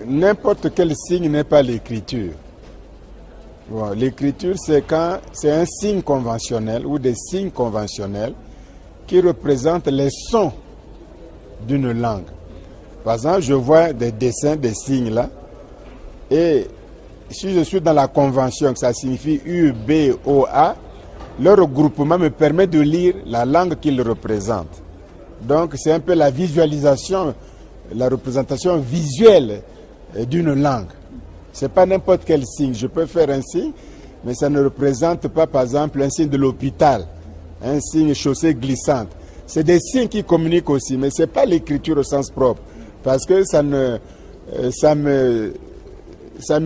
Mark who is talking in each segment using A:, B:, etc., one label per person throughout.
A: N'importe quel signe n'est pas l'écriture. Bon, l'écriture, c'est quand c'est un signe conventionnel ou des signes conventionnels qui représentent les sons d'une langue. Par exemple, je vois des dessins, des signes là, et si je suis dans la convention, que ça signifie U, B, O, A, leur regroupement me permet de lire la langue qu'ils représentent. Donc c'est un peu la visualisation, la représentation visuelle d'une langue. Ce n'est pas n'importe quel signe. Je peux faire un signe, mais ça ne représente pas, par exemple, un signe de l'hôpital, un signe chaussée glissante. C'est des signes qui communiquent aussi, mais ce n'est pas l'écriture au sens propre. Parce que ça me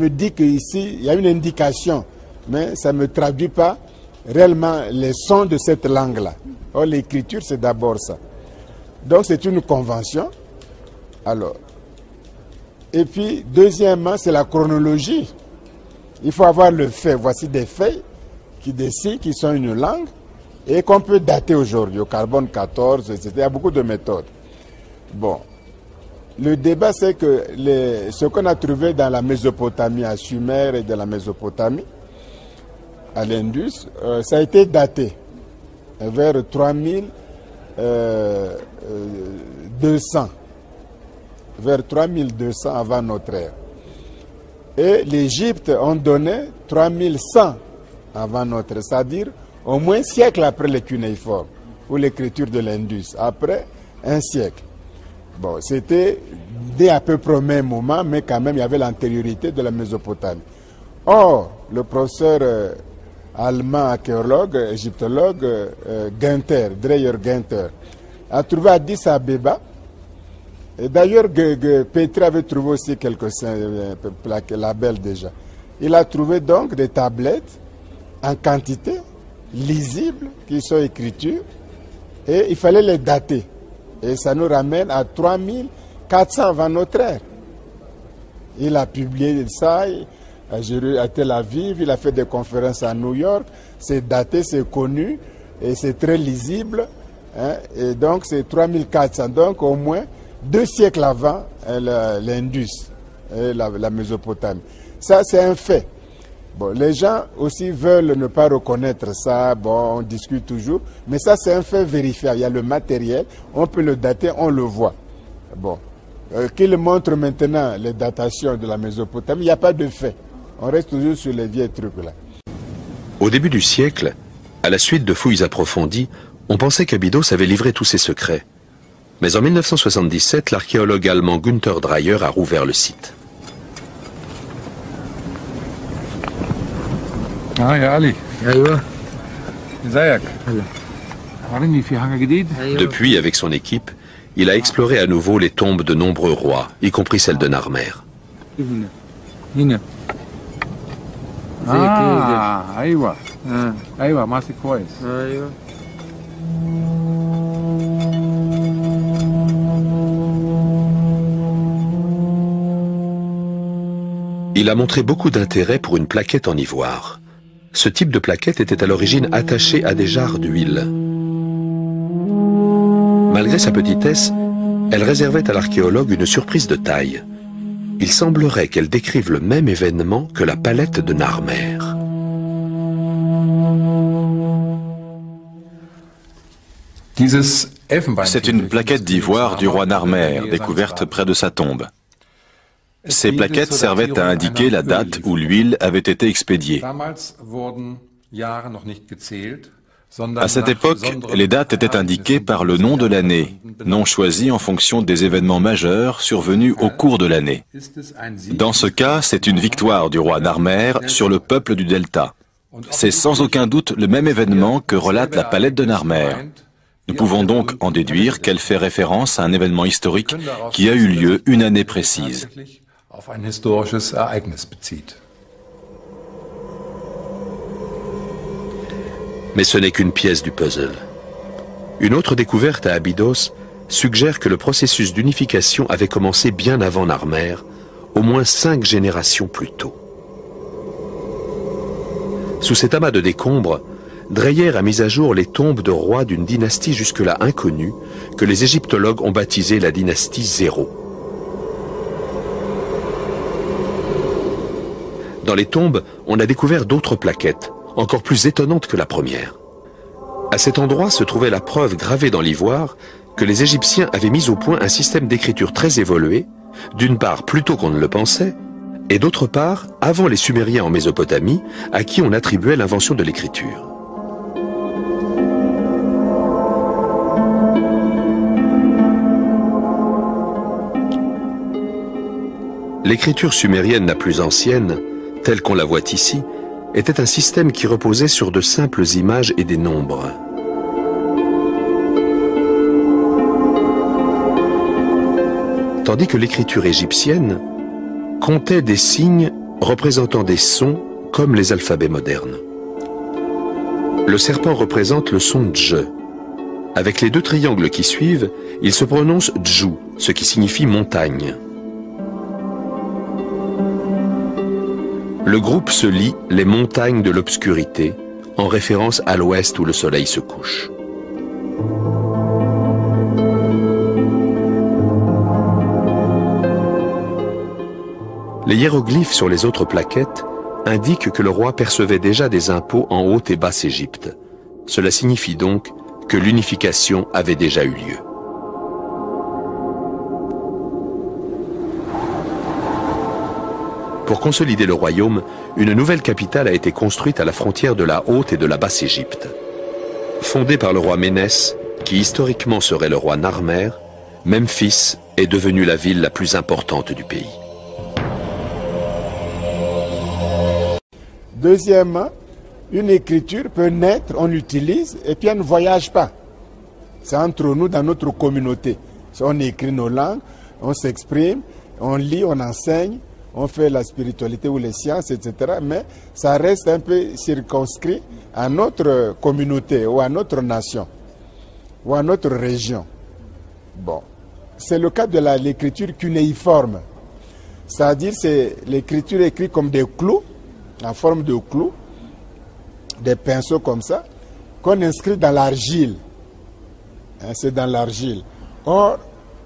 A: dit qu'ici, il y a une indication, mais ça ne me traduit pas réellement les sons de cette langue-là. Or, l'écriture, c'est d'abord ça. Donc, c'est une convention. Alors, et puis, deuxièmement, c'est la chronologie. Il faut avoir le fait. Voici des faits qui décident qui sont une langue et qu'on peut dater aujourd'hui, au carbone 14, etc. Il y a beaucoup de méthodes. Bon. Le débat, c'est que ce qu'on a trouvé dans la Mésopotamie, à Sumer et de la Mésopotamie, à l'Indus, ça a été daté vers 3200. Vers 3200 avant notre ère. Et l'Égypte ont donné 3100 avant notre ère, c'est-à-dire au moins un siècle après les cunéiformes, ou l'écriture de l'Indus, après un siècle. Bon, c'était dès à peu près au même moment, mais quand même il y avait l'antériorité de la Mésopotamie. Or, le professeur allemand, archéologue, égyptologue, Günther, Dreyer Günther, a trouvé à Addis Abeba. D'ailleurs, Petri avait trouvé aussi quelques labels déjà. Il a trouvé donc des tablettes en quantité, lisibles, qui sont écritures, et il fallait les dater. Et ça nous ramène à 3400 avant notre ère. Il a publié ça à Tel Aviv, il a fait des conférences à New York, c'est daté, c'est connu, et c'est très lisible, hein, et donc c'est 3400, donc au moins 2 siècles avant l'Indus, la Mésopotamie. Ça, c'est un fait. Bon, les gens aussi veulent ne pas reconnaître ça, bon, on discute toujours, mais ça, c'est un fait vérifiable. Il y a le matériel, on peut le dater, on le voit. Bon, qu'il montre maintenant les datations de la Mésopotamie, il n'y a pas de fait. On reste toujours sur les vieux trucs là.
B: Au début du siècle, à la suite de fouilles approfondies, on pensait qu'Abydos avait livré tous ses secrets. Mais en 1977, l'archéologue allemand Günther Dreyer a rouvert le site. Depuis, avec son équipe, il a exploré à nouveau les tombes de nombreux rois, y compris celle de Narmer. Il a montré beaucoup d'intérêt pour une plaquette en ivoire. Ce type de plaquette était à l'origine attaché à des jarres d'huile. Malgré sa petitesse, elle réservait à l'archéologue une surprise de taille. Il semblerait qu'elle décrive le même événement que la palette de Narmer.
C: C'est une plaquette d'ivoire du roi Narmer, découverte près de sa tombe. Ces plaquettes servaient à indiquer la date où l'huile avait été expédiée. À cette époque, les dates étaient indiquées par le nom de l'année, nom choisi en fonction des événements majeurs survenus au cours de l'année. Dans ce cas, c'est une victoire du roi Narmer sur le peuple du Delta. C'est sans aucun doute le même événement que relate la palette de Narmer. Nous pouvons donc en déduire qu'elle fait référence à un événement historique qui a eu lieu une année précise.
B: Mais ce n'est qu'une pièce du puzzle. Une autre découverte à Abydos suggère que le processus d'unification avait commencé bien avant Narmer, au moins 5 générations plus tôt. Sous cet amas de décombres, Dreyer a mis à jour les tombes de rois d'une dynastie jusque-là inconnue, que les égyptologues ont baptisée la dynastie 0. Dans les tombes, on a découvert d'autres plaquettes, encore plus étonnantes que la première. À cet endroit se trouvait la preuve gravée dans l'ivoire que les Égyptiens avaient mis au point un système d'écriture très évolué, d'une part plus tôt qu'on ne le pensait, et d'autre part avant les Sumériens en Mésopotamie, à qui on attribuait l'invention de l'écriture. L'écriture sumérienne la plus ancienne, telle qu'on la voit ici, était un système qui reposait sur de simples images et des nombres. Tandis que l'écriture égyptienne comptait des signes représentant des sons comme les alphabets modernes. Le serpent représente le son dje. Avec les deux triangles qui suivent, il se prononce djou, ce qui signifie montagne. Le groupe se lit les montagnes de l'obscurité, en référence à l'ouest où le soleil se couche. Les hiéroglyphes sur les autres plaquettes indiquent que le roi percevait déjà des impôts en Haute et Basse Égypte. Cela signifie donc que l'unification avait déjà eu lieu. Pour consolider le royaume, une nouvelle capitale a été construite à la frontière de la Haute et de la Basse Égypte. Fondée par le roi Ménès, qui historiquement serait le roi Narmer, Memphis est devenue la ville la plus importante du pays.
A: Deuxièmement, une écriture peut naître, on l'utilise et puis elle ne voyage pas. C'est entre nous, dans notre communauté. On écrit nos langues, on s'exprime, on lit, on enseigne, on fait la spiritualité ou les sciences, etc. Mais ça reste un peu circonscrit à notre communauté ou à notre nation ou à notre région. Bon, c'est le cas de l'écriture cunéiforme. C'est-à-dire c'est l'écriture écrite comme des clous, en forme de clous, des pinceaux comme ça, qu'on inscrit dans l'argile. Hein, c'est dans l'argile. Or,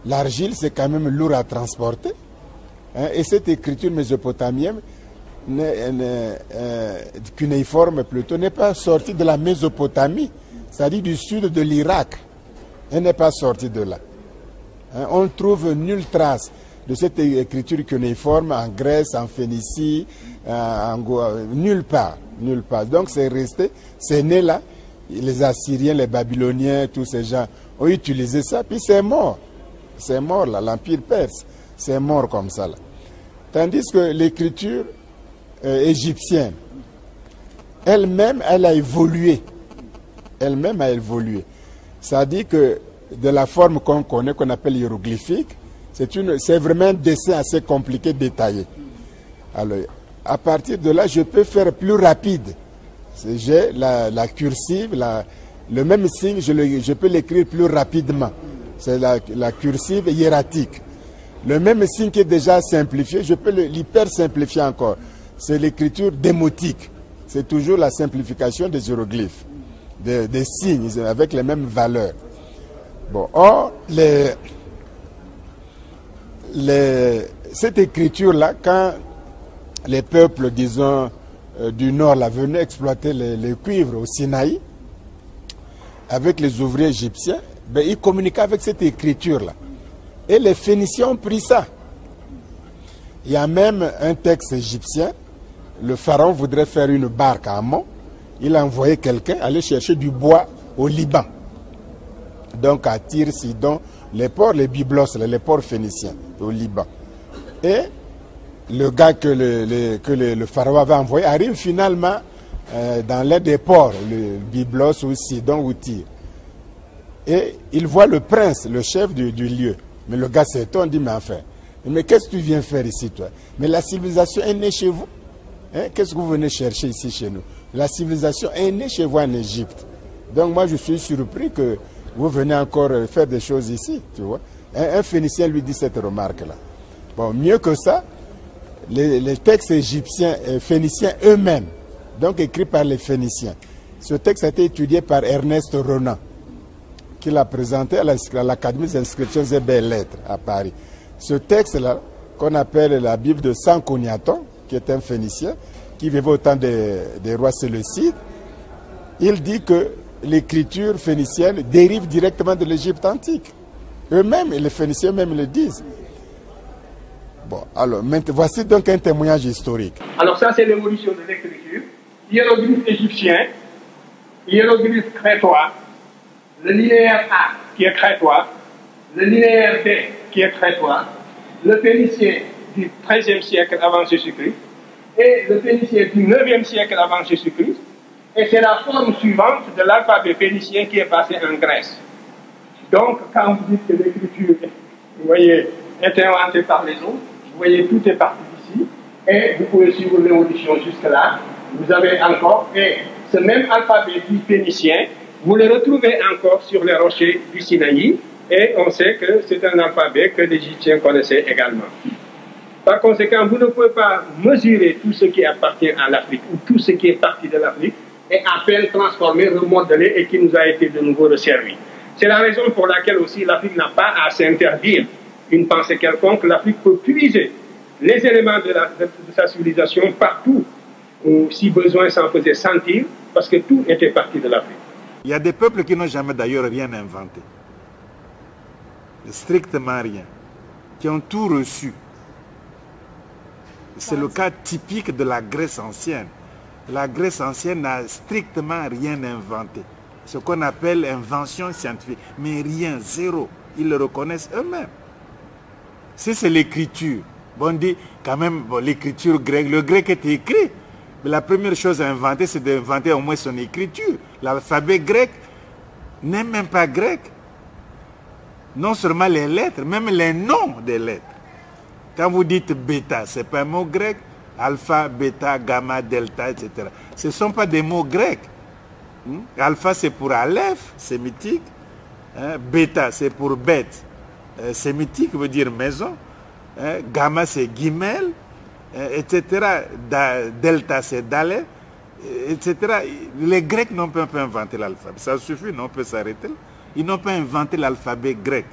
A: l'argile, c'est quand même lourd à transporter. Et cette écriture mésopotamienne, cunéiforme plutôt, n'est pas sortie de la Mésopotamie, c'est-à-dire du sud de l'Irak. Elle n'est pas sortie de là. On ne trouve nulle trace de cette écriture cunéiforme en Grèce, en Phénicie, nulle part, nulle part. Donc c'est resté, c'est né là. Les Assyriens, les Babyloniens, tous ces gens ont utilisé ça, puis c'est mort. C'est mort là, l'Empire perse, c'est mort comme ça là. Tandis que l'écriture égyptienne, elle-même, elle a évolué. Elle-même a évolué. Ça dit que de la forme qu'on connaît, qu'on appelle hiéroglyphique, c'est vraiment un dessin assez compliqué, détaillé. Alors, à partir de là, je peux faire plus rapide. J'ai la cursive, le même signe, je peux l'écrire plus rapidement. C'est la cursive hiératique. Le même signe qui est déjà simplifié, je peux l'hyper simplifier encore. C'est l'écriture démotique. C'est toujours la simplification des hiéroglyphes, des signes avec les mêmes valeurs. Bon, or, cette écriture-là, quand les peuples, disons, du Nord là, venaient exploiter les cuivres au Sinaï, avec les ouvriers égyptiens, ben, ils communiquaient avec cette écriture-là. Et les Phéniciens ont pris ça. Il y a même un texte égyptien, le pharaon voudrait faire une barque à Amon, il a envoyé quelqu'un aller chercher du bois au Liban. Donc à Tyr, Sidon, les ports, les Byblos, les ports phéniciens au Liban. Et le gars que le pharaon avait envoyé arrive finalement dans l'un des ports, le Byblos ou Sidon ou Tyr. Et il voit le prince, le chef du lieu. Mais le gars s'étonne, dit, mais enfin, mais qu'est-ce que tu viens faire ici, toi? Mais la civilisation est née chez vous. Hein? Qu'est-ce que vous venez chercher ici chez nous? La civilisation est née chez vous en Égypte. Donc moi, je suis surpris que vous venez encore faire des choses ici, tu vois. Un Phénicien lui dit cette remarque-là. Bon, mieux que ça, les textes égyptiens et phéniciens eux-mêmes, donc écrits par les Phéniciens. Ce texte a été étudié par Ernest Renan, qui l'a présenté à l'Académie des inscriptions et belles lettres à Paris. Ce texte-là, qu'on appelle la Bible de Sankoniaton, qui est un Phénicien, qui vivait au temps des rois séleucides, il dit que l'écriture phénicienne dérive directement de l'Égypte antique. Eux-mêmes, les Phéniciens eux-mêmes le disent. Bon, alors, voici donc un témoignage historique.
D: Alors ça, c'est l'évolution de l'écriture. Hiéroglyphe égyptien, hiéroglyphe crétois, le linéaire A qui est crétois, le linéaire B qui est crétois, le phénicien du XIIIe siècle avant Jésus-Christ et le phénicien du IXe siècle avant Jésus-Christ. Et c'est la forme suivante de l'alphabet phénicien qui est passé en Grèce. Donc, quand vous dites que l'écriture, vous voyez, est inventée par les autres, vous voyez, tout est parti d'ici, et vous pouvez suivre l'évolution jusque-là. Vous avez encore, et ce même alphabet dit phénicien, vous le retrouvez encore sur les rochers du Sinaï, et on sait que c'est un alphabet que les Égyptiens connaissaient également. Par conséquent, vous ne pouvez pas mesurer tout ce qui appartient à l'Afrique, ou tout ce qui est parti de l'Afrique, et à peine transformer, remodeler, et qui nous a été de nouveau resservi. C'est la raison pour laquelle aussi l'Afrique n'a pas à s'interdire une pensée quelconque. L'Afrique peut puiser les éléments de sa civilisation partout où, si besoin, s'en faisait sentir, parce que tout était parti de l'Afrique.
E: Il y a des peuples qui n'ont jamais d'ailleurs rien inventé. Strictement rien. Qui ont tout reçu. C'est le cas typique de la Grèce ancienne. La Grèce ancienne n'a strictement rien inventé. Ce qu'on appelle invention scientifique. Mais rien, zéro. Ils le reconnaissent eux-mêmes. Si c'est l'écriture, bon, on dit quand même, bon, l'écriture grecque, le grec est écrit. Mais la première chose à inventer, c'est d'inventer au moins son écriture. L'alphabet grec n'est même pas grec. Non seulement les lettres, même les noms des lettres. Quand vous dites bêta, ce n'est pas un mot grec. Alpha, bêta, gamma, delta, etc. Ce ne sont pas des mots grecs. Alpha, c'est pour Aleph, sémitique. Bêta, c'est pour bête, sémitique, veut dire maison. Gamma, c'est guimel, etc. Delta, c'est dalé, etc. Les Grecs n'ont pas inventé l'alphabet. Ça suffit, non, on peut s'arrêter. Ils n'ont pas inventé l'alphabet grec,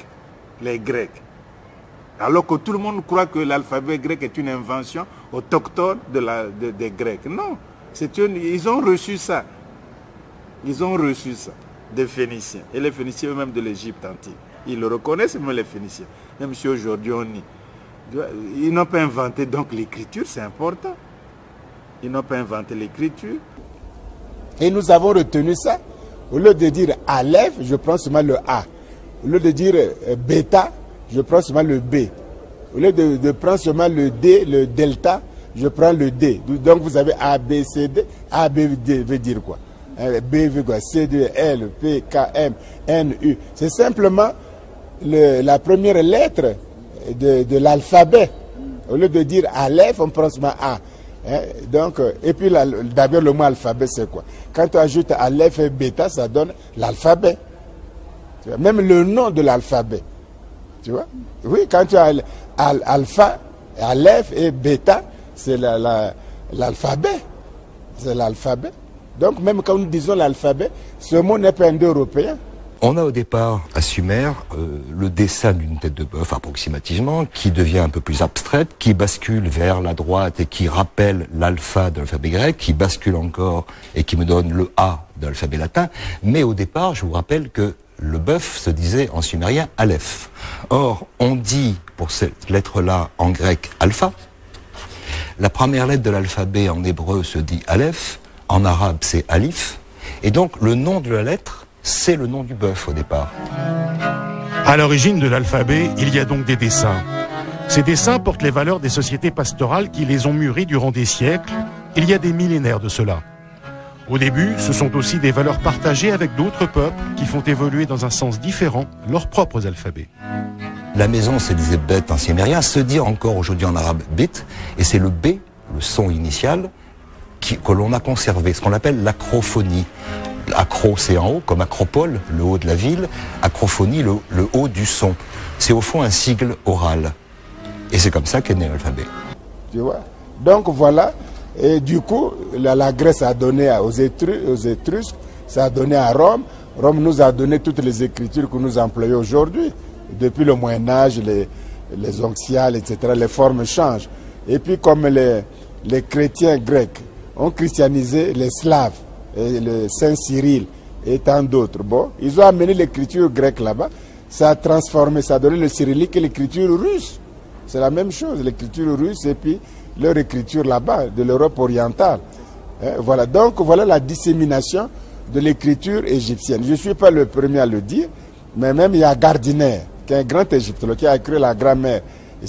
E: les Grecs. Alors que tout le monde croit que l'alphabet grec est une invention autochtone des Grecs. Non, ils ont reçu ça. Ils ont reçu ça des Phéniciens. Et les Phéniciens eux-mêmes de l'Égypte antique. Ils le reconnaissent, même les Phéniciens. Même si aujourd'hui on nie. Ils n'ont pas inventé donc l'écriture, c'est important. Ils n'ont pas inventé l'écriture.
A: Et nous avons retenu ça. Au lieu de dire Aleph, je prends seulement le A. Au lieu de dire bêta, je prends seulement le B. Au lieu de prendre seulement le D, le delta, je prends le D. Donc vous avez A, B, C, D. A, B, D veut dire quoi? B, C, D, L, P, K, M, N, U. C'est simplement la première lettre de l'alphabet. Au lieu de dire Aleph, on prend seulement A. Donc, et puis d'abord le mot alphabet c'est quoi? Quand tu ajoutes Aleph et Bêta, ça donne l'alphabet. Même le nom de l'alphabet. Tu vois? Oui, quand tu as alpha, Aleph et Bêta, c'est l'alphabet. C'est l'alphabet. Donc même quand nous disons l'alphabet, ce mot n'est pas indo-européen.
F: On a au départ à Sumer le dessin d'une tête de bœuf approximativement, qui devient un peu plus abstraite, qui bascule vers la droite et qui rappelle l'alpha de l'alphabet grec, qui bascule encore et qui me donne le A de l'alphabet latin. Mais au départ, je vous rappelle que le bœuf se disait en sumérien Aleph. Or, on dit pour cette lettre-là en grec alpha. La première lettre de l'alphabet en hébreu se dit Aleph, en arabe c'est Alif. Et donc le nom de la lettre, c'est le nom du bœuf au départ.
G: À l'origine de l'alphabet, il y a donc des dessins. Ces dessins portent les valeurs des sociétés pastorales qui les ont mûris durant des siècles. Il y a des millénaires de cela. Au début, ce sont aussi des valeurs partagées avec d'autres peuples qui font évoluer dans un sens différent leurs propres alphabets.
F: La maison se disait bête en sumérien, se dit encore aujourd'hui en arabe bit, et c'est le B, le son initial, que l'on a conservé, ce qu'on appelle l'acrophonie. Acro, c'est en haut, comme acropole, le haut de la ville. Acrophonie, le haut du son. C'est au fond un sigle oral. Et c'est comme ça qu'est né l'alphabet.
A: Tu vois? Donc voilà, et du coup, la Grèce a donné aux Étrusques, ça a donné à Rome. Rome nous a donné toutes les écritures que nous employons aujourd'hui. Depuis le Moyen-Âge, les onciales, etc., les formes changent. Et puis comme les chrétiens grecs ont christianisé les Slaves, et le Saint Cyril et tant d'autres. Bon, ils ont amené l'écriture grecque là-bas, ça a transformé, ça a donné le cyrillique et l'écriture russe. C'est la même chose, l'écriture russe et puis leur écriture là-bas, de l'Europe orientale. Voilà, donc voilà la dissémination de l'écriture égyptienne. Je ne suis pas le premier à le dire, mais même il y a Gardiner, qui est un grand égyptologue, qui a écrit la grammaire.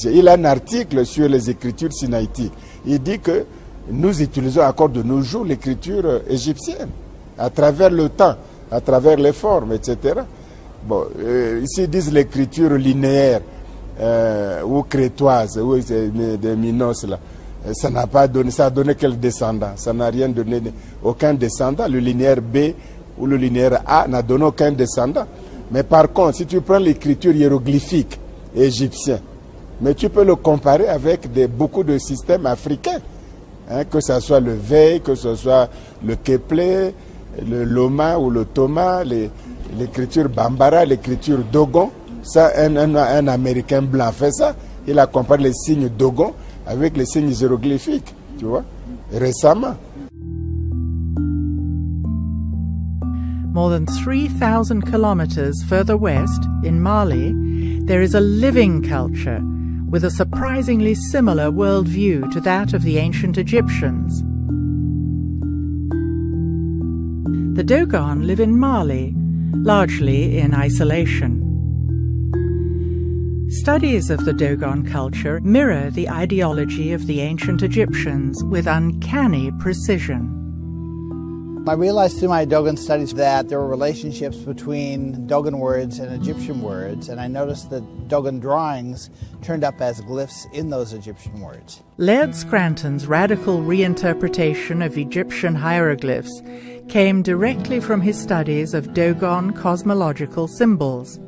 A: Il a un article sur les écritures sinaïtiques. Il dit que nous utilisons encore de nos jours l'écriture égyptienne, à travers le temps, à travers les formes, etc. Bon, ici ils disent l'écriture linéaire ou crétoise, ou des Minos là. Ça n'a pas donné, ça a donné quel descendant? Ça n'a rien donné, aucun descendant. Le linéaire B ou le linéaire A n'a donné aucun descendant. Mais par contre, si tu prends l'écriture hiéroglyphique égyptienne, mais tu peux le comparer avec beaucoup de systèmes africains, hein, que ce soit le Vey, que ce soit le Keplé, le Loma ou le Toma, l'écriture Bambara, l'écriture Dogon. Ça, un Américain blanc fait ça. Il a comparé les signes Dogon avec les signes hiéroglyphiques, tu vois, récemment.
H: More than 3,000 kilometers further west, in Mali, there is a living culture with a surprisingly similar worldview to that of the ancient Egyptians. The Dogon live in Mali, largely in isolation. Studies of the Dogon culture mirror the ideology of the ancient Egyptians with uncanny precision.
I: I realized through my Dogon studies that there were relationships between Dogon words and Egyptian words, and I noticed that Dogon drawings turned up as glyphs in those Egyptian words.
H: Laird Scranton's radical reinterpretation of Egyptian hieroglyphs came directly from his studies of Dogon cosmological symbols.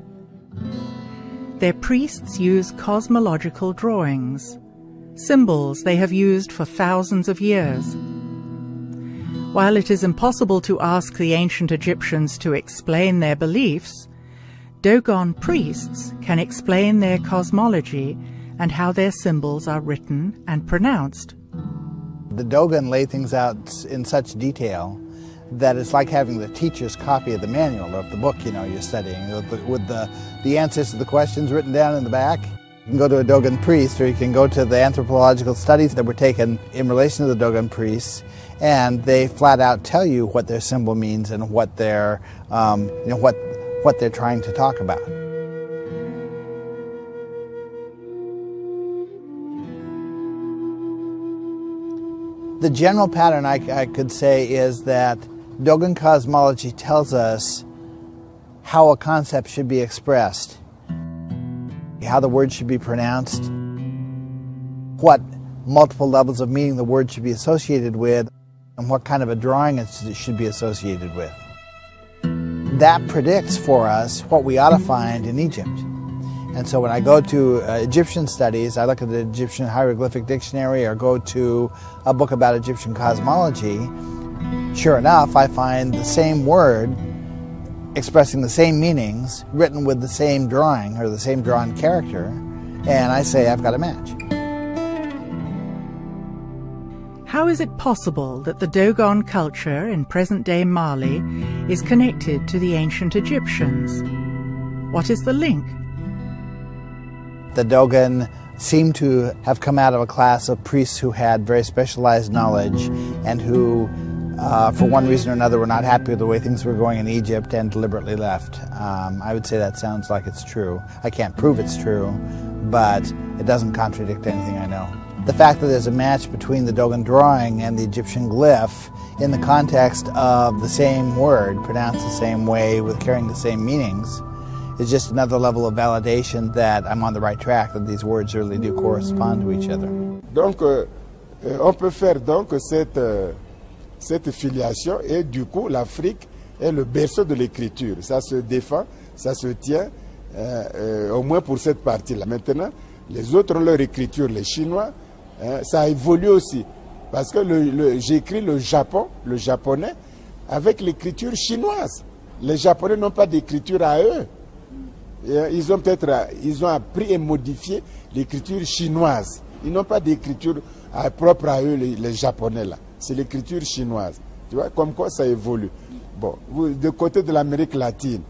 H: Their priests use cosmological drawings, symbols they have used for thousands of years. While it is impossible to ask the ancient Egyptians to explain their beliefs, Dogon priests can explain their cosmology and how their symbols are written and pronounced.
I: The Dogon lay things out in such detail that it's like having the teacher's copy of the manual of the book, you know, you're studying, with the answers to the questions written down in the back. You can go to a Dogon priest, or you can go to the anthropological studies that were taken in relation to the Dogon priests, and they flat out tell you what their symbol means and what they're, what they're trying to talk about. The general pattern I could say is that Dogon cosmology tells us how a concept should be expressed, how the word should be pronounced, what multiple levels of meaning the word should be associated with, and what kind of a drawing it should be associated with. That predicts for us what we ought to find in Egypt. And so when I go to Egyptian studies, I look at the Egyptian Hieroglyphic Dictionary or go to a book about Egyptian cosmology, sure enough, I find the same word expressing the same meanings, written with the same drawing or the same drawn character, and I say I've got a match.
H: How is it possible that the Dogon culture in present-day Mali is connected to the ancient Egyptians? What is the link?
I: The Dogon seem to have come out of a class of priests who had very specialized knowledge and who, for one reason or another, were not happy with the way things were going in Egypt and deliberately left. I would say that sounds like it's true. I can't prove it's true, but it doesn't contradict anything I know. The fact that there's a match between the Dogon drawing and the Egyptian glyph in the context of the same word, pronounced the same way, with carrying the same meanings, is just another level of validation that I'm on the right track, that these words really do correspond to each other.
A: Donc, on peut faire donc cette filiation, et du coup, l'Afrique est le berceau de l'écriture. Ça se défend, ça se tient, au moins pour cette partie-là. Maintenant, les autres ont leur écriture, les Chinois, ça a évolué aussi. Parce que j'écris le japonais, avec l'écriture chinoise. Les Japonais n'ont pas d'écriture à eux. Ils ont appris et modifié l'écriture chinoise. Ils n'ont pas d'écriture propre à eux, les Japonais là. C'est l'écriture chinoise. Tu vois, comme quoi ça évolue. Bon, de côté de l'Amérique latine,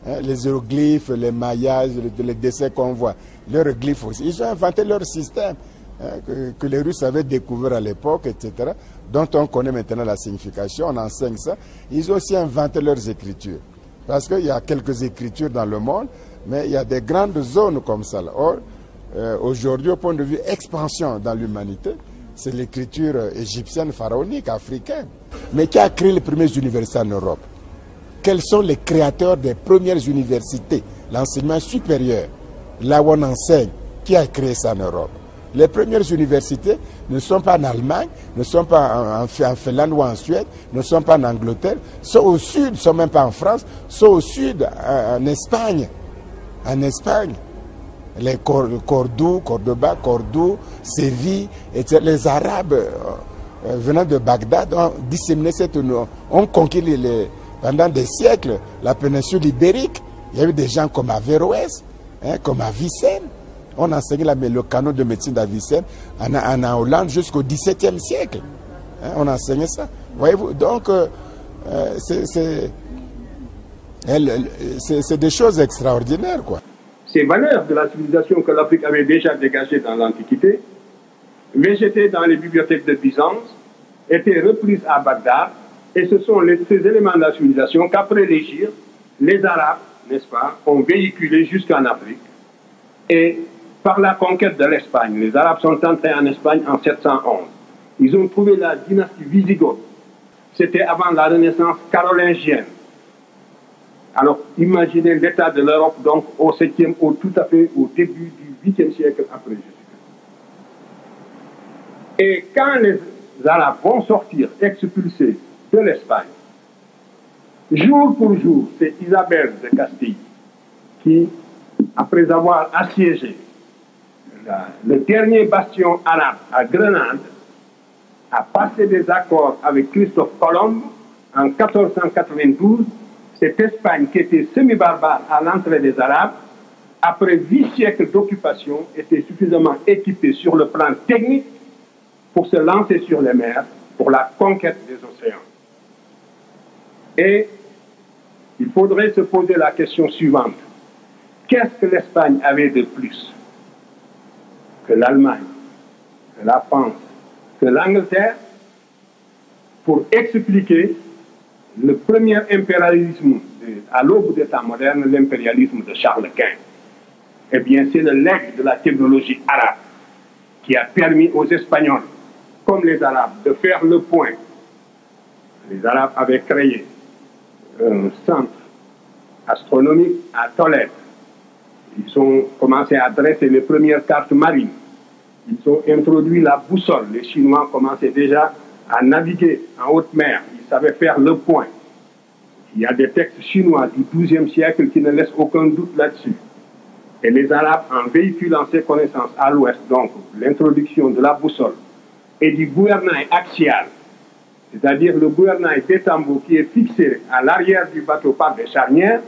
A: hein, les hiéroglyphes, les mayas, les dessins qu'on voit, les hiéroglyphes aussi, ils ont inventé leur système, hein, que les Russes avaient découvert à l'époque, etc., dont on connaît maintenant la signification, on enseigne ça. Ils ont aussi inventé leurs écritures. Parce qu'il y a quelques écritures dans le monde, mais il y a des grandes zones comme ça. Or, aujourd'hui, au point de vue expansion dans l'humanité, c'est l'écriture égyptienne, pharaonique, africaine. Mais qui a créé les premières universités en Europe? Quels sont les créateurs des premières universités? L'enseignement supérieur, là où on enseigne, qui a créé ça en Europe? Les premières universités ne sont pas en Allemagne, ne sont pas en Finlande ou en Suède, ne sont pas en Angleterre, sont au sud, ne sont même pas en France, sont au sud, en Espagne. En Espagne. Les Cordoue, Cordoba, Cordoue, Séville, etc. Les Arabes venant de Bagdad ont disséminé cette union, ont conquis pendant des siècles la péninsule ibérique. Il y a eu des gens comme Averroès, hein, comme Avicenne. On enseignait le canon de médecine d'Avicenne en Hollande jusqu'au XVIIe siècle. Hein, on enseignait ça. Voyez-vous, donc c'est des choses extraordinaires, quoi.
D: Ces valeurs de la civilisation que l'Afrique avait déjà dégagées dans l'Antiquité, végétaient dans les bibliothèques de Byzance, étaient reprises à Bagdad, et ce sont ces éléments de la civilisation qu'après l'Égypte, les Arabes, n'est-ce pas, ont véhiculés jusqu'en Afrique. Et par la conquête de l'Espagne, les Arabes sont entrés en Espagne en 711. Ils ont trouvé la dynastie Wisigothe. C'était avant la Renaissance carolingienne. Alors, imaginez l'état de l'Europe, donc, tout à fait au début du 8e siècle après Jésus-Christ. Et quand les Arabes vont sortir, expulsés de l'Espagne, jour pour jour, c'est Isabelle de Castille qui, après avoir assiégé le dernier bastion arabe à Grenade, a passé des accords avec Christophe Colomb en 1492. Cette Espagne qui était semi-barbare à l'entrée des Arabes, après 8 siècles d'occupation, était suffisamment équipée sur le plan technique pour se lancer sur les mers, pour la conquête des océans. Et il faudrait se poser la question suivante. Qu'est-ce que l'Espagne avait de plus que l'Allemagne, que la France, que l'Angleterre, pour expliquer le premier impérialisme à l'aube des temps modernes, l'impérialisme de Charles Quint? Eh bien, c'est le legs de la technologie arabe qui a permis aux Espagnols, comme les Arabes, de faire le point. Les Arabes avaient créé un centre astronomique à Tolède. Ils ont commencé à dresser les premières cartes marines. Ils ont introduit la boussole. Les Chinois commençaient déjà à naviguer en haute mer. Ils savaient faire le point. Il y a des textes chinois du XIIe siècle qui ne laissent aucun doute là-dessus. Et les Arabes, en véhiculant ces connaissances à l'ouest, donc l'introduction de la boussole et du gouvernail axial, c'est-à-dire le gouvernail des tambours qui est fixé à l'arrière du bateau par des charnières,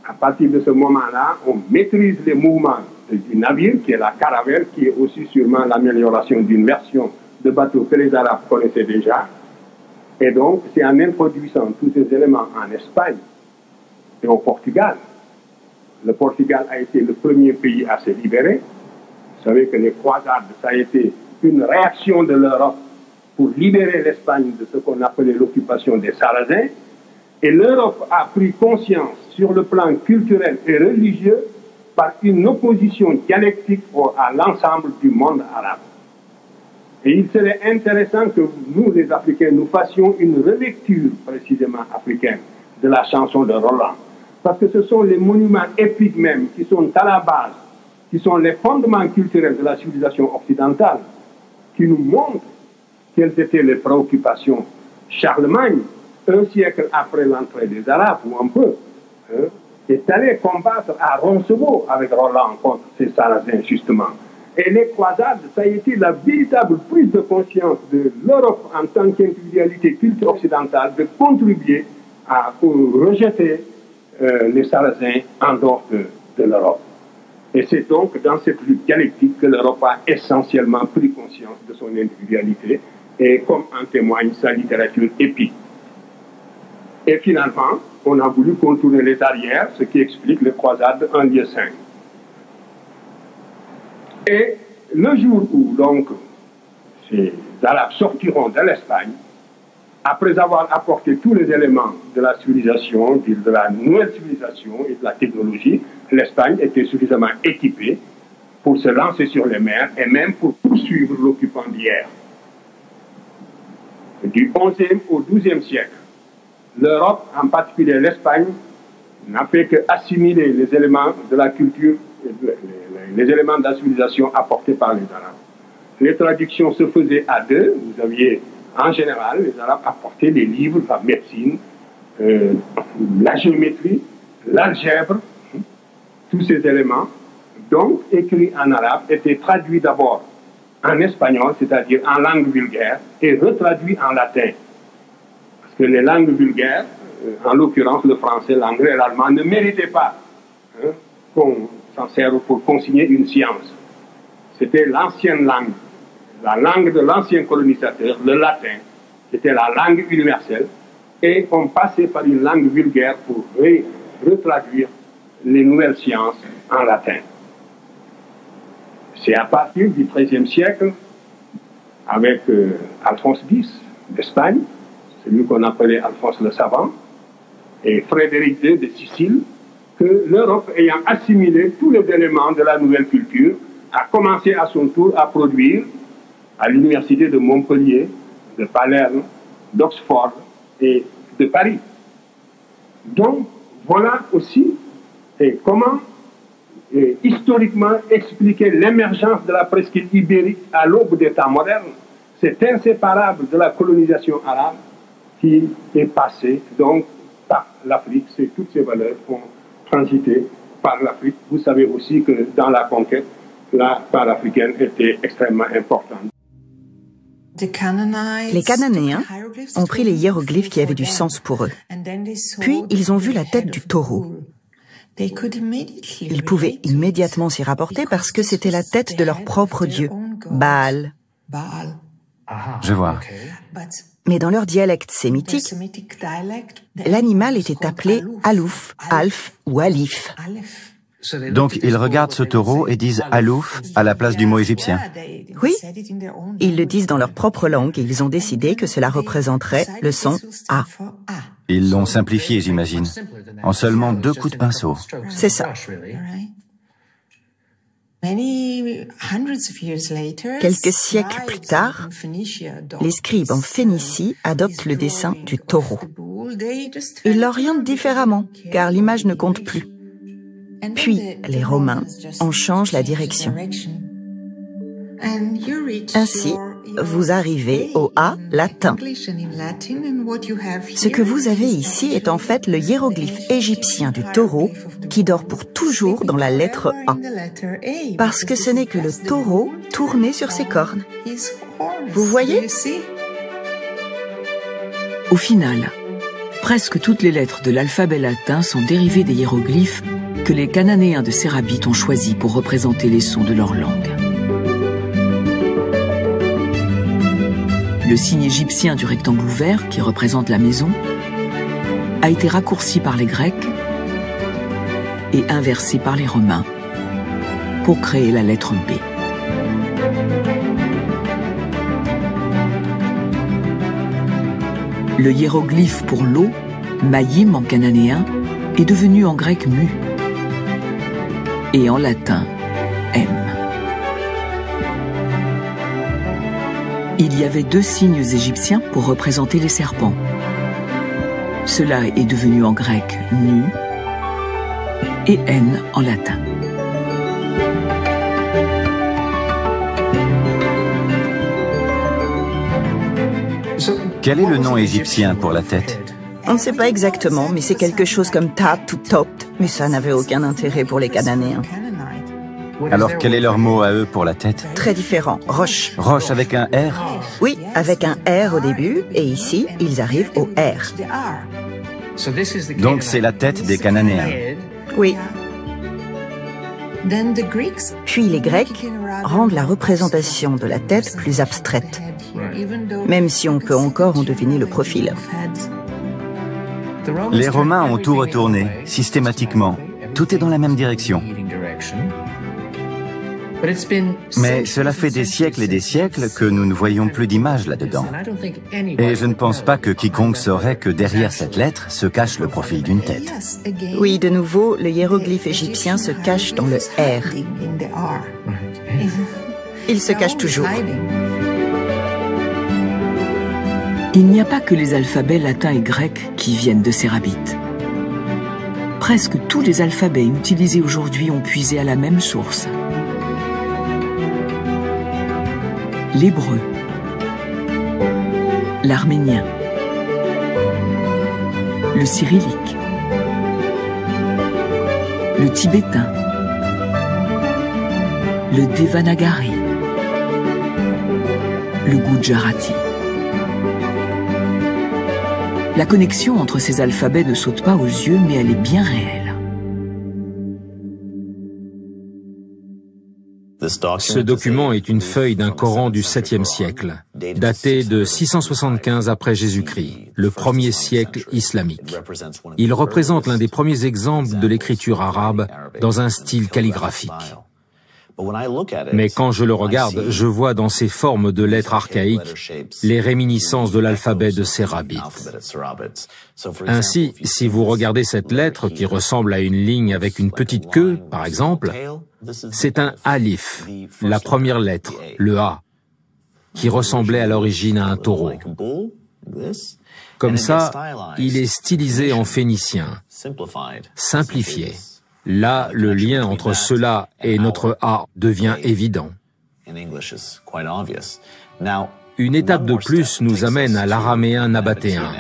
D: à partir de ce moment-là, on maîtrise les mouvements du navire, qui est la caravelle, qui est aussi sûrement l'amélioration d'une version de bateau que les Arabes connaissaient déjà. Et donc, c'est en introduisant tous ces éléments en Espagne et au Portugal. Le Portugal a été le premier pays à se libérer. Vous savez que les croisades, ça a été une réaction de l'Europe pour libérer l'Espagne de ce qu'on appelait l'occupation des Sarrasins. Et l'Europe a pris conscience sur le plan culturel et religieux par une opposition dialectique à l'ensemble du monde arabe. Et il serait intéressant que nous, les Africains, nous fassions une relecture précisément africaine de la chanson de Roland. Parce que ce sont les monuments épiques même qui sont à la base, qui sont les fondements culturels de la civilisation occidentale, qui nous montrent quelles étaient les préoccupations. Charlemagne, un siècle après l'entrée des Arabes, ou un peu, est allé combattre à Roncevaux avec Roland contre ces Sarrasins, justement. Et les croisades, ça a été la véritable prise de conscience de l'Europe en tant qu'individualité culturelle occidentale de contribuer à rejeter les Sarrasins en dehors de l'Europe. Et c'est donc dans cette lutte dialectique que l'Europe a essentiellement pris conscience de son individualité et comme en témoigne sa littérature épique. Et finalement, on a voulu contourner les arrières, ce qui explique les croisades en lieu saint. Et le jour où donc ces Arabes sortiront de l'Espagne, après avoir apporté tous les éléments de la civilisation, de la nouvelle civilisation et de la technologie, l'Espagne était suffisamment équipée pour se lancer sur les mers et même pour poursuivre l'occupant d'hier. Du XIe au XIIe siècle, l'Europe, en particulier l'Espagne, n'a fait qu'assimiler les éléments de la culture, les éléments de la civilisation apportés par les Arabes. Les traductions se faisaient à deux. Vous aviez, en général, les Arabes apportaient les livres, la médecine, la géométrie, l'algèbre, tous ces éléments, donc écrits en arabe, étaient traduits d'abord en espagnol, c'est-à-dire en langue vulgaire, et retraduits en latin. Parce que les langues vulgaires, en l'occurrence le français, l'anglais et l'allemand, ne méritaient pas qu'on s'en serve pour consigner une science. C'était l'ancienne langue, la langue de l'ancien colonisateur, le latin, qui était la langue universelle, et on passait par une langue vulgaire pour retraduire les nouvelles sciences en latin. C'est à partir du XIIIe siècle, avec Alphonse X d'Espagne, celui qu'on appelait Alphonse le Savant, et Frédéric II de Sicile, que l'Europe, ayant assimilé tous les éléments de la nouvelle culture, a commencé à son tour à produire à l'université de Montpellier, de Palerme, d'Oxford et de Paris. Donc, voilà aussi comment historiquement expliquer l'émergence de la presqu'île ibérique à l'aube des temps modernes. C'est inséparable de la colonisation arabe qui est passée donc par l'Afrique. C'est toutes ces valeurs qui ont transité par l'Afrique. Vous savez aussi que dans la conquête, la part africaine était extrêmement importante.
J: Les Cananéens ont pris les hiéroglyphes qui avaient du sens pour eux. Puis ils ont vu la tête du taureau. Ils pouvaient immédiatement s'y rapporter parce que c'était la tête de leur propre dieu, Baal.
K: Je vois.
J: Mais dans leur dialecte sémitique, l'animal était appelé Alouf, Alf ou Alif.
K: Donc ils regardent ce taureau et disent Alouf à la place du mot égyptien.
J: Oui, ils le disent dans leur propre langue et ils ont décidé que cela représenterait le son A.
K: Ils l'ont simplifié, j'imagine, en seulement 2 coups de pinceau.
J: C'est ça. Quelques siècles plus tard, les scribes en Phénicie adoptent le dessin du taureau. Ils l'orientent différemment, car l'image ne compte plus. Puis, les Romains en changent la direction. Ainsi, vous arrivez au A latin. Ce que vous avez ici est en fait le hiéroglyphe égyptien du taureau qui dort pour toujours dans la lettre A. Parce que ce n'est que le taureau tourné sur ses cornes. Vous voyez ?
L: Au final, presque toutes les lettres de l'alphabet latin sont dérivées des hiéroglyphes que les Cananéens de Sérabit ont choisis pour représenter les sons de leur langue. Le signe égyptien du rectangle ouvert, qui représente la maison, a été raccourci par les Grecs et inversé par les Romains pour créer la lettre B. Le hiéroglyphe pour l'eau, Mayim en cananéen, est devenu en grec mu et en latin M. Il y avait 2 signes égyptiens pour représenter les serpents. Cela est devenu en grec nu et N en latin.
K: Quel est le nom égyptien pour la tête?
J: On ne sait pas exactement, mais c'est quelque chose comme Tapt ou Topt, mais ça n'avait aucun intérêt pour les Cananéens.
K: Alors quel est leur mot à eux pour la tête?
J: Très différent, roche.
K: Roche avec un R?
J: Oui, avec un R au début, et ici, ils arrivent au R.
K: Donc c'est la tête des Cananéens.
J: Oui. Puis les Grecs rendent la représentation de la tête plus abstraite, même si on peut encore en deviner le profil.
K: Les Romains ont tout retourné, systématiquement. Tout est dans la même direction. Mais cela fait des siècles et des siècles que nous ne voyons plus d'image là-dedans. Et je ne pense pas que quiconque saurait que derrière cette lettre se cache le profil d'une tête.
J: Oui, de nouveau, le hiéroglyphe égyptien se cache dans le R. Il se cache toujours.
L: Il n'y a pas que les alphabets latins et grecs qui viennent de Sérabit. Presque tous les alphabets utilisés aujourd'hui ont puisé à la même source. L'hébreu, l'arménien, le cyrillique, le tibétain, le devanagari, le gujarati. La connexion entre ces alphabets ne saute pas aux yeux, mais elle est bien réelle.
M: Ce document est une feuille d'un Coran du 7e siècle, daté de 675 après Jésus-Christ, le premier siècle islamique. Il représente l'un des premiers exemples de l'écriture arabe dans un style calligraphique. Mais quand je le regarde, je vois dans ces formes de lettres archaïques les réminiscences de l'alphabet de Sérabit. Ainsi, si vous regardez cette lettre qui ressemble à une ligne avec une petite queue, par exemple, c'est un alif, la première lettre, le A, qui ressemblait à l'origine à un taureau. Comme ça, il est stylisé en phénicien, simplifié. Là, le lien entre cela et notre A devient évident. Une étape de plus nous amène à l'araméen nabatéen.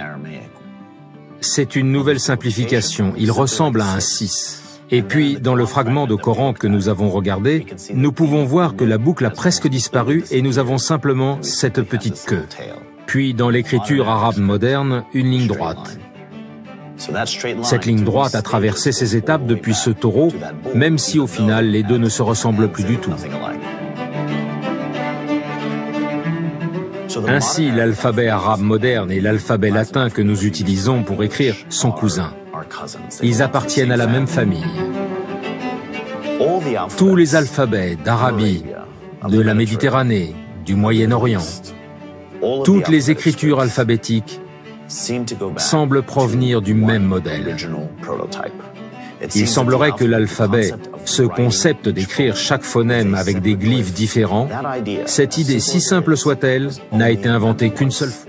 M: C'est une nouvelle simplification, il ressemble à un 6. Et puis, dans le fragment de Coran que nous avons regardé, nous pouvons voir que la boucle a presque disparu et nous avons simplement cette petite queue. Puis, dans l'écriture arabe moderne, une ligne droite. Cette ligne droite a traversé ces étapes depuis ce taureau, même si au final les deux ne se ressemblent plus du tout. Ainsi, l'alphabet arabe moderne et l'alphabet latin que nous utilisons pour écrire sont cousins. Ils appartiennent à la même famille. Tous les alphabets d'Arabie, de la Méditerranée, du Moyen-Orient, toutes les écritures alphabétiques semblent provenir du même modèle. Il semblerait que l'alphabet, ce concept d'écrire chaque phonème avec des glyphes différents, cette idée si simple soit-elle, n'a été inventée qu'une seule fois.